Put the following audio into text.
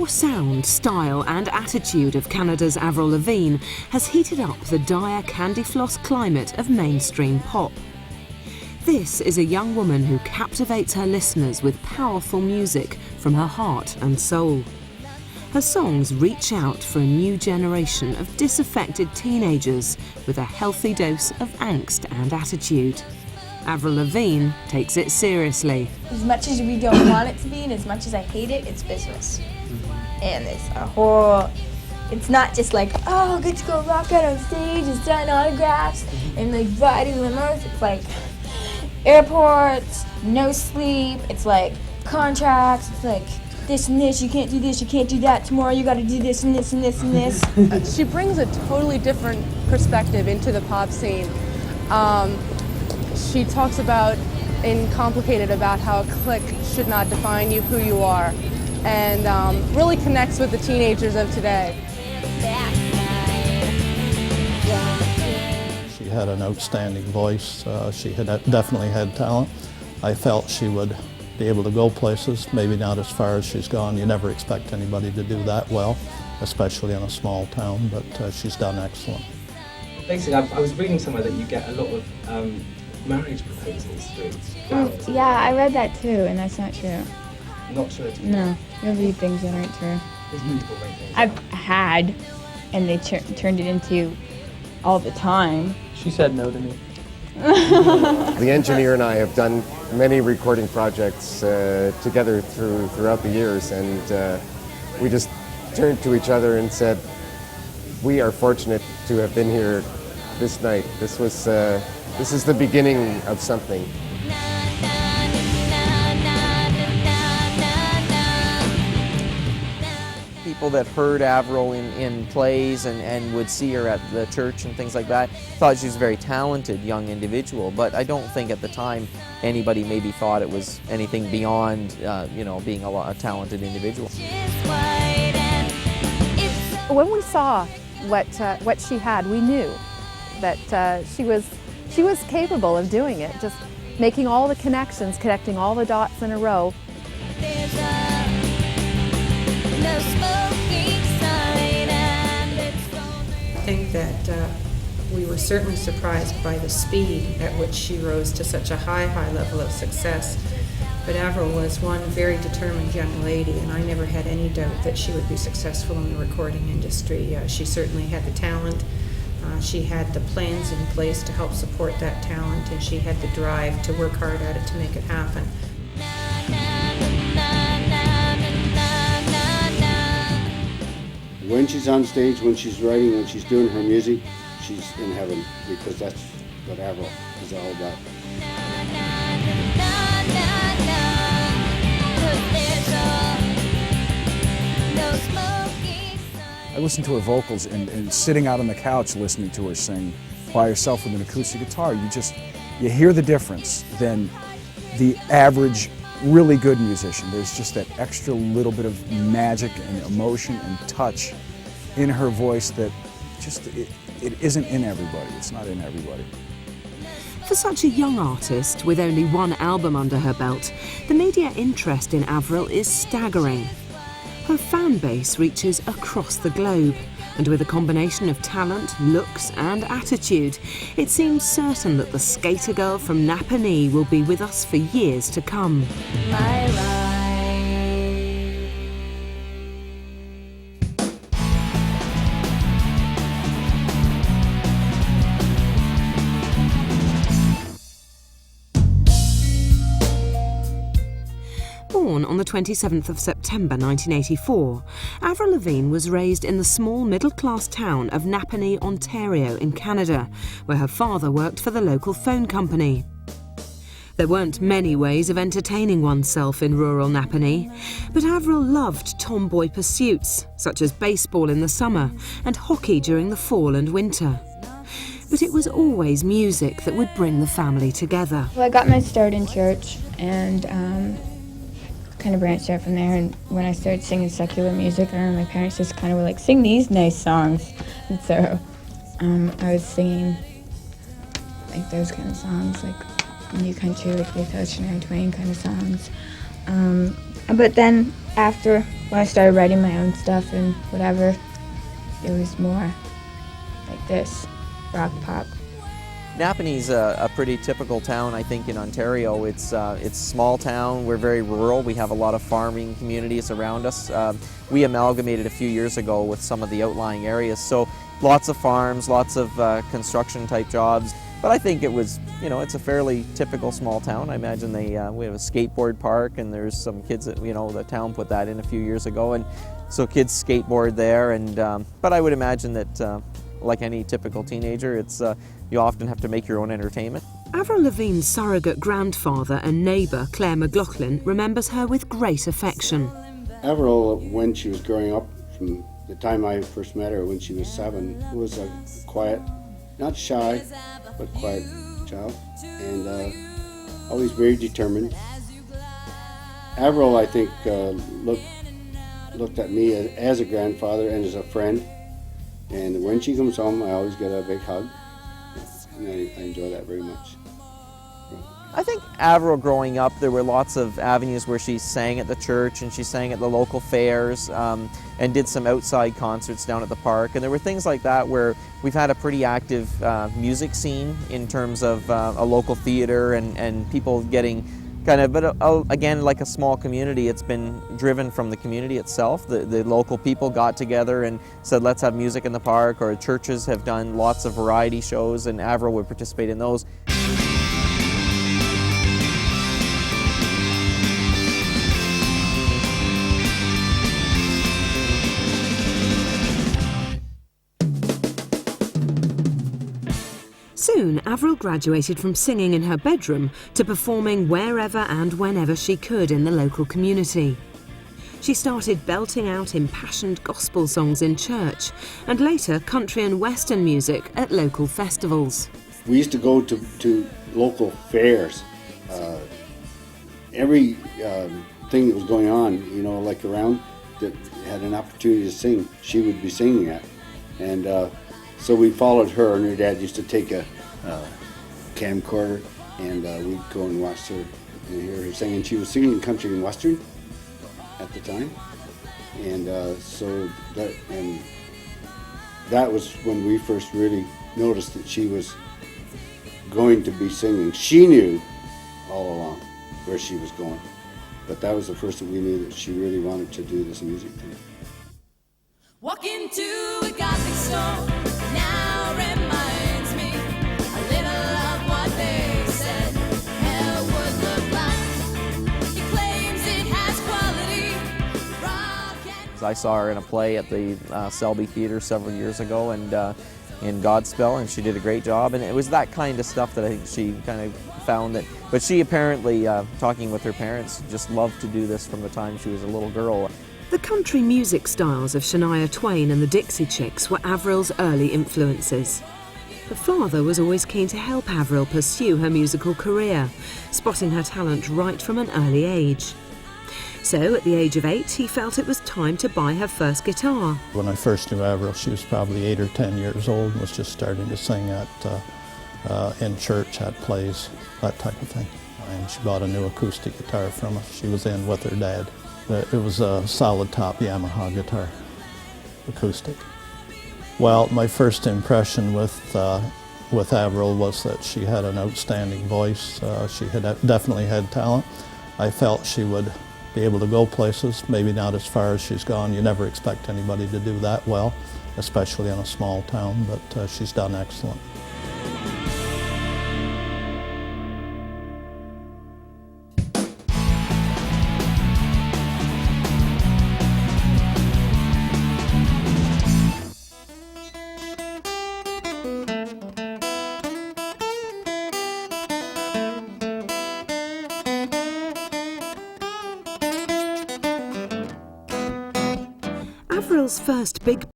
raw sound, style and attitude of Canada's Avril Lavigne has heated up the dire candy floss climate of mainstream pop. This is a young woman who captivates her listeners with powerful music from her heart and soul. Her songs reach out for a new generation of disaffected teenagers with a healthy dose of angst and attitude. Avril Lavigne takes it seriously. As much as we don't want it to be and as much as I hate it, it's business. And it's not just like, oh, get to go rock out on stage and sign autographs and like riding limos. It's like airports, no sleep, it's like contracts, it's like this and this, you can't do this, you can't do that, tomorrow you gotta do this and this and this and this. She brings a totally different perspective into the pop scene. She talks about, in Complicated, about how a clique should not define you, who you are, and really connects with the teenagers of today. She had an outstanding voice. She had definitely had talent. I felt she would be able to go places, maybe not as far as she's gone. You never expect anybody to do that well, especially in a small town, but she's done excellent. Basically, I was reading somewhere that you get a lot of marriage proposals through. Yeah, I read that too, and that's not true. Not true at all? No, you'll read things that aren't true. There's people make things I've up. had, and they turned it into all the time. She said no to me. The engineer and I have done many recording projects together throughout the years, and we just turned to each other and said, we are fortunate to have been here this night. This is the beginning of something. People that heard Avril in plays and would see her at the church and things like that thought she was a very talented young individual, but I don't think at the time anybody maybe thought it was anything beyond being a talented individual. When we saw what she had, we knew that she was capable of doing it, just making all the connections, connecting all the dots in a row. I think that we were certainly surprised by the speed at which she rose to such a high level of success. But Avril was one very determined young lady, and I never had any doubt that she would be successful in the recording industry. She certainly had the talent. She had the plans in place to help support that talent, and she had the drive to work hard at it to make it happen. When she's on stage, when she's writing, when she's doing her music, she's in heaven, because that's what Avril is all about. I listened to her vocals and sitting out on the couch listening to her sing by herself with an acoustic guitar, you hear the difference than the average really good musician. There's just that extra little bit of magic and emotion and touch in her voice that just, it isn't in everybody. It's not in everybody. For such a young artist with only one album under her belt, the media interest in Avril is staggering. Her fan base reaches across the globe, and with a combination of talent, looks and attitude, it seems certain that the skater girl from Napanee will be with us for years to come. Born on the 27th of September 1984, Avril Lavigne was raised in the small middle-class town of Napanee, Ontario in Canada, where her father worked for the local phone company. There weren't many ways of entertaining oneself in rural Napanee, but Avril loved tomboy pursuits, such as baseball in the summer and hockey during the fall and winter. But it was always music that would bring the family together. Well, I got my start in church, and kind of branched out from there, and when I started singing secular music, I remember my parents just kind of were like, sing these nice songs. And so I was singing like those kind of songs, like New Country, like Faith Ocean and Twain kind of songs. But then after when I started writing my own stuff and whatever, it was more like this, rock pop. Napanee's a pretty typical town, I think, in Ontario. It's a small town. We're very rural. We have a lot of farming communities around us. We amalgamated a few years ago with some of the outlying areas, so lots of farms, lots of construction type jobs. But I think it was, you know, it's a fairly typical small town. I imagine we have a skateboard park, and there's some kids that, you know, the town put that in a few years ago, and so kids skateboard there. And but I would imagine that, like any typical teenager, you often have to make your own entertainment. Avril Lavigne's surrogate grandfather and neighbour, Claire McLaughlin, remembers her with great affection. Avril, when she was growing up, from the time I first met her when she was 7, was a quiet, not shy, but quiet child, and always very determined. Avril, I think, looked at me as a grandfather and as a friend, and when she comes home, I always get a big hug, and I enjoy that very much. I think Avril growing up, there were lots of avenues where she sang at the church and she sang at the local fairs and did some outside concerts down at the park. And there were things like that where we've had a pretty active music scene in terms of a local theater and people getting kind of, but again, like a small community, it's been driven from the community itself. The local people got together and said, let's have music in the park, or churches have done lots of variety shows, and Avril would participate in those. Soon, Avril graduated from singing in her bedroom to performing wherever and whenever she could in the local community. She started belting out impassioned gospel songs in church, and later country and western music at local festivals. We used to go to local fairs. Every thing that was going on, you know, like around, that had an opportunity to sing, she would be singing at. And so we followed her, and her dad used to take a camcorder, and we'd go and watch her and hear her sing. And she was singing country and western at the time, and so that was when we first really noticed that she was going to be singing. She knew all along where she was going, but that was the first that we knew that she really wanted to do this music thing. Walk into a Gothic store now reminds me a little of what they said hell would look like. He claims it has quality. I saw her in a play at the Selby Theatre several years ago, and in Godspell, and she did a great job. And it was that kind of stuff that I think she kind of found that. But she apparently, talking with her parents, just loved to do this from the time she was a little girl. The country music styles of Shania Twain and the Dixie Chicks were Avril's early influences. Her father was always keen to help Avril pursue her musical career, spotting her talent right from an early age. So, at the age of 8, he felt it was time to buy her first guitar. When I first knew Avril, she was probably 8 or 10 years old and was just starting to sing in church, at plays, that type of thing. And she bought a new acoustic guitar from us. She was in with her dad. It was a solid top Yamaha guitar, acoustic. Well, my first impression with Avril was that she had an outstanding voice. She had definitely had talent. I felt she would be able to go places, maybe not as far as she's gone. You never expect anybody to do that well, especially in a small town, but she's done excellent. Avril's first big